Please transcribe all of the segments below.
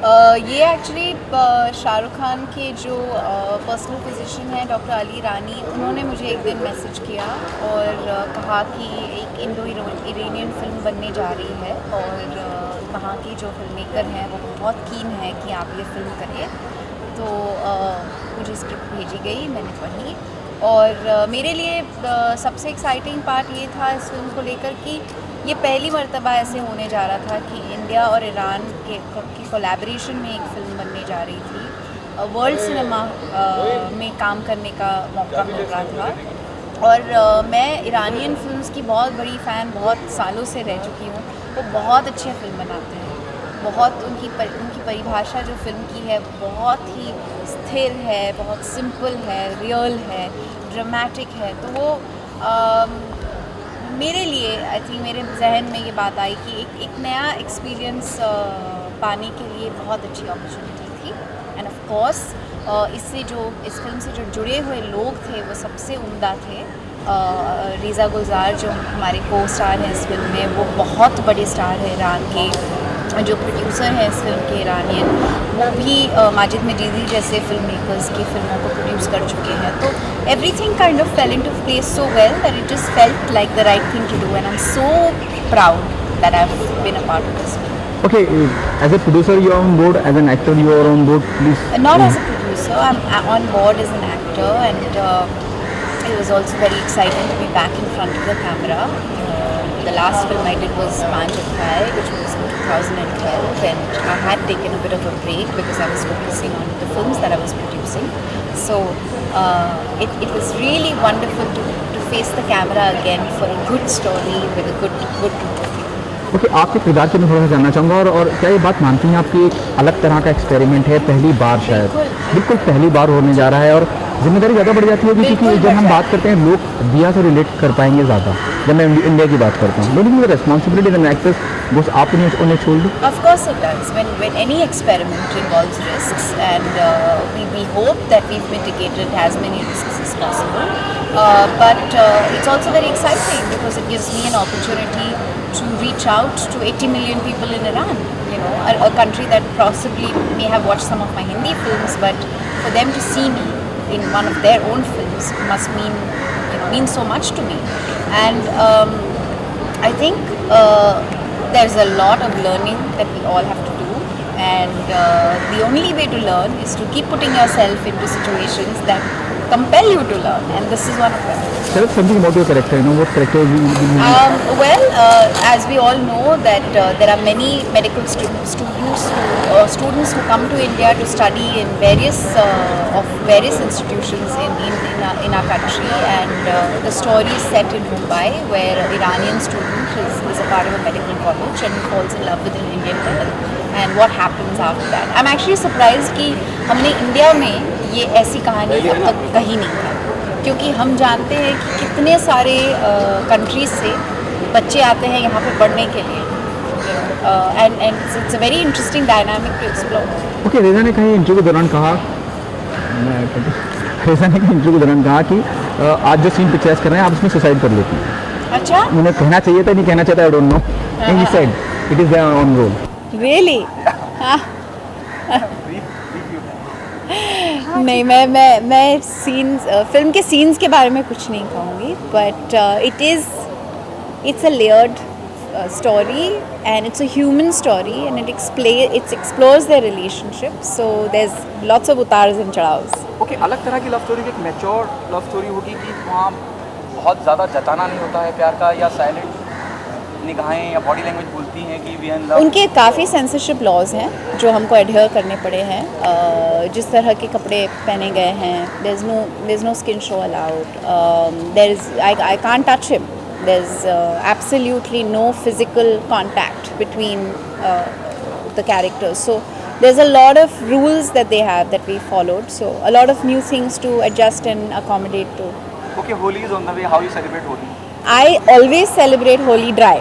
ये एक्चुअली शाहरुख खान के जो पर्सनल फिजिशियन हैं डॉक्टर अली रानी, उन्होंने मुझे एक दिन मैसेज किया और कहा कि एक इंडो इरानियन फिल्म बनने जा रही है और वहाँ की जो फिल्म मेकर हैं वो बहुत कीन है कि आप ये फिल्म करिए। तो मुझे स्क्रिप्ट भेजी गई, मैंने पढ़ी और मेरे लिए सबसे एक्साइटिंग पार्ट ये था इस फिल्म को लेकर कि ये पहली मर्तबा ऐसे होने जा रहा था कि इंडिया और ईरान की कोलैबोरेशन में एक फ़िल्म बनने जा रही थी। वर्ल्ड सिनेमा में काम करने का मौका मिल रहा था और मैं ईरानियन फिल्म्स की बहुत बड़ी फ़ैन बहुत सालों से रह चुकी हूँ। वो बहुत अच्छे फिल्म बनाते हैं, बहुत उनकी परिभाषा जो फिल्म की है बहुत ही स्थिर है, बहुत सिंपल है, रियल है, ड्रामेटिक है। तो वो मेरे लिए आई थिंक मेरे जहन में ये बात आई कि एक नया एक्सपीरियंस पाने के लिए बहुत अच्छी अपॉर्चुनिटी थी। एंड ऑफ कोर्स इस फिल्म से जो जुड़े हुए लोग थे वो सबसे उम्दा थे। रेज़ा गुलजार जो हमारे को स्टार हैं इस फिल्म में, वो बहुत बड़े स्टार हैं ईरान के। जो प्रोड्यूसर हैं इस फिल्म के ईरानियन, वो भी माजिद मजीदी जैसे फिल्म मेकर्स की फिल्मों को प्रोड्यूस कर चुके हैं। तो everything kind of fell into place so well that it just felt like the right thing to do and I am so proud that I have been a part of this film. Okay, as a producer you are on board, as an actor you are on board, please. Not as a producer, I'm on board as an actor and it was also very exciting to be back in front of the camera. The last film I did was which was in 2012 and I had taken a bit of a break because I was focusing on the films that I was producing. So it was really wonderful to face the camera again for a good story with a good group of people. Okay, आपके किरदार के मैं थोड़ा सा जानना चाहूँगा और क्या ये बात मानती हैं आपकी एक अलग तरह का एक्सपेरिमेंट है, पहली बार शायद बिल्कुल पहली बार होने जा रहा है और जिम्मेदारी ज़्यादा बढ़ जाती होगी क्योंकि जब हम बात करते हैं लोग दिया से रिलेट कर पाएंगे ज़्यादा। जब मैं इंडिया की बात करता हूँ, don't you think the responsibility as an actress goes आप उन्हें छोड़ दो? Of course it does. When any experiment involves risks and we hope that we've mitigated as many risks as possible. But it's also very exciting because it gives me an opportunity to reach out to 80 million people in Iran, you know, a country that possibly may have watched some of my Hindi films, but for them to see me in one of their own films must mean so much to me. And I think there's a lot of learning that we all have to do, and the only way to learn is to keep putting yourself into situations that compel you to learn, and this is one of them. Tell us something about your character. You know what character As we all know that there are many medical students who come to India to study in various institutions in our country, and the story is set in Mumbai, where an Iranian student is a part of a medical college and falls in love with an Indian girl, and what happens after that. I'm actually surprised कि हमने India में ये ऐसी कहानी अब तक कहीं नहीं था, क्योंकि हम जानते हैं कि कितने सारे कंट्रीज से बच्चे आते हैं यहाँ पे पढ़ने के लिए, and it's a very interesting dynamic to explore. Okay, Reza ने कहीं इंटरव्यू के दौरान कहा कि आज जो सीन पिक्चराइज कर रहे हैं आप उसमें सुसाइड कर लेती हैं। अच्छा, उन्हें कहना चाहिए था, नहीं कहना चाहता, I don't know, he said it is there on role. Really? नहीं, मैं सीन्स फिल्म के सीन्स के बारे में कुछ नहीं कहूँगी, but it's a layered story and it's a human story and it explores their relationship, so there's lots of utars and chadavs. Okay, अलग तरह की लव स्टोरी, एक मैच्योर लव स्टोरी होगी कि वहाँ बहुत ज़्यादा जताना नहीं होता है प्यार का, या साइलेंट निगाहें या बॉडी लैंग्वेज बोलती हैं कि वी आर इन लव? उनके काफ़ी सेंसरशिप लॉज हैं जो हमको एडहेयर करने पड़े हैं। जिस तरह के कपड़े पहने गए हैं, there is no skin show allowed, there is I can't touch him, there's absolutely no physical contact between the characters, so there's a lot of rules that they have that we followed, so a lot of new things to adjust and accommodate to. Okay, Holi is on the way. How you celebrate Holi? I always celebrate Holi dry,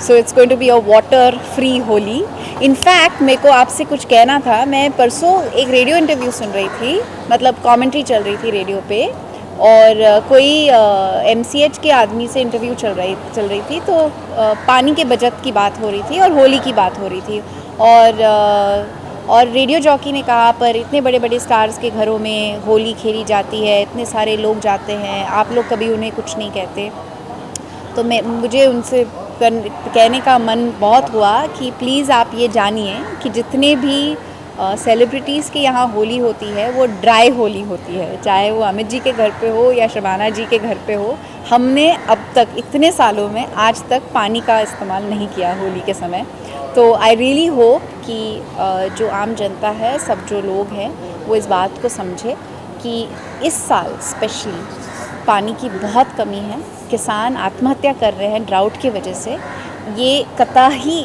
so it's going to be a water free Holi. In fact, मेरे को आपसे कुछ कहना था, मैं परसों एक radio interview सुन रही थी, मतलब कमेंट्री चल रही थी रेडियो पे, और कोई MCH के आदमी से इंटरव्यू चल रही थी, तो पानी के बचत की बात हो रही थी और होली की बात हो रही थी, और और रेडियो जॉकी ने कहा पर इतने बड़े बड़े स्टार्स के घरों में होली खेली जाती है, इतने सारे लोग जाते हैं, आप लोग कभी उन्हें कुछ नहीं कहते। तो मुझे उनसे कहने का मन बहुत हुआ कि प्लीज़ आप ये जानिए कि जितने भी सेलिब्रिटीज़ के यहाँ होली होती है वो ड्राई होली होती है, चाहे वो अमित जी के घर पे हो या शबाना जी के घर पे हो। हमने अब तक इतने सालों में आज तक पानी का इस्तेमाल नहीं किया होली के समय। तो आई रियली होप कि जो आम जनता है, सब जो लोग हैं वो इस बात को समझे कि इस साल स्पेशली पानी की बहुत कमी है, किसान आत्महत्या कर रहे हैं ड्राउट की वजह से। ये कतई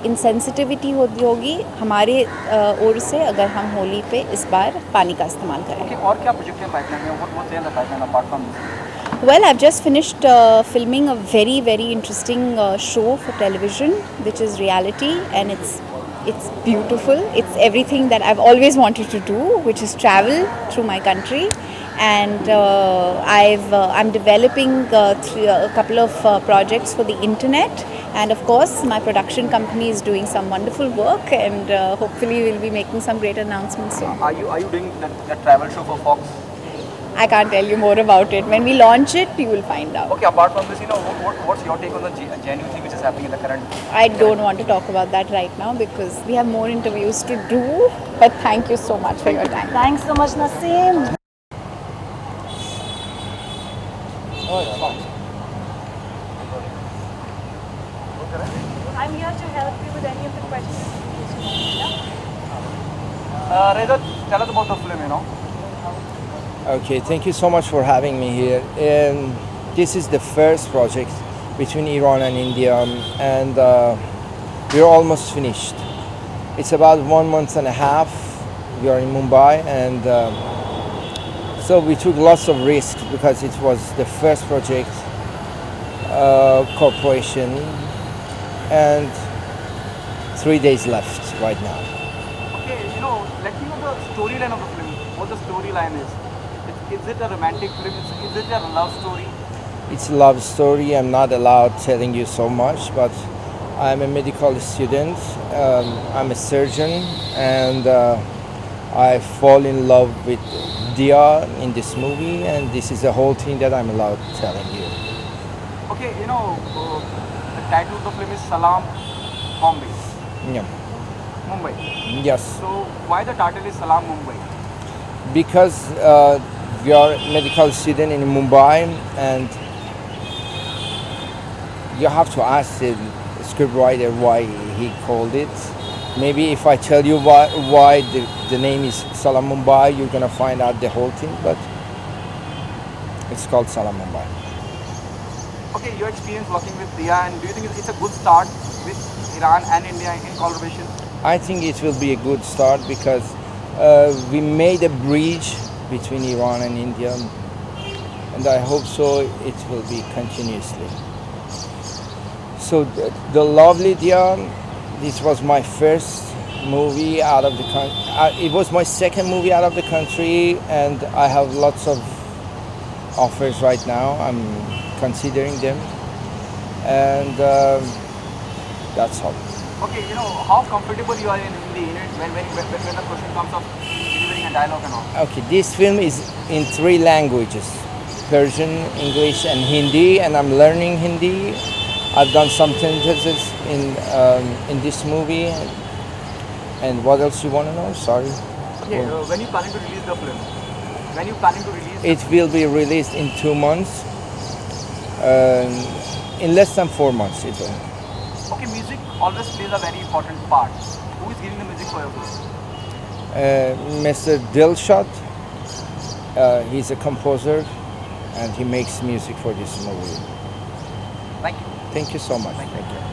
इनसेंसिटिविटी होगी हमारे ओर से अगर हम होली पे इस बार पानी का इस्तेमाल करें। Okay, और क्या प्रोजेक्ट है पाइपलाइन में? What's in the pipeline apart from this? Well, I've just finished filming a very interesting show for television, which is reality, and it's beautiful. It's everything that I've always wanted to do, which is travel through my country. And I'm developing a couple of projects for the internet, and of course my production company is doing some wonderful work, and hopefully we'll be making some great announcements soon. Are you doing that travel show for Fox? I can't tell you more about it. When we launch it, you will find out. Okay, apart from this, what's your take on the genuine thing which is happening in the current? I don't want to talk about that right now because we have more interviews to do. But thank you so much for your time. Thanks so much, Naseem. I'm here to help you with any of the questions. Reza, tell us about the film, Okay, thank you so much for having me here. This is the first project between Iran and India, and we're almost finished. It's about 1 month and a half. We are in Mumbai, and so we took lots of risks because it was the first project, corporation, and 3 days left right now. Okay, let me know the storyline of the film. What the storyline is. Is it a romantic film? Is it a love story? It's a love story. I'm not allowed telling you so much, but I'm a medical student. I'm a surgeon, and I fall in love with Dia in this movie, and this is the whole thing that I'm allowed telling you. Okay, the title of the film is Salaam Mumbai. Yeah. Mumbai. Yes, So why the title is Salaam Mumbai? because we are medical student in Mumbai, and you have to ask the scriptwriter why he called it. Maybe if I tell you why the name is Salaam Mumbai, you're gonna find out the whole thing, but it's called Salaam Mumbai. Okay, your experience working with Dia, and do you think it's a good start with Iran and India in collaboration? I think it will be a good start because we made a bridge between Iran and India, and I hope so it will be continuously. So the lovely Dia, this was my first movie out of the country. It was my second movie out of the country, and I have lots of offers right now. I'm considering them, and that's all. Okay, how comfortable you are in Hindi when the question comes of delivering a dialogue and all. Okay, this film is in 3 languages: Persian, English, and Hindi, and I'm learning Hindi. I've done some sentences in this movie. And what else you want to know? Sorry. Okay, when you planning to release the film? When you planning to release? It will be released in 2 months. In less than 4 months, it will. Okay, music always plays a very important part. Who is giving the music for your film? Mr. Dilshad, he's a composer, and he makes music for this movie. Thank you. Thank you so much. Thank you.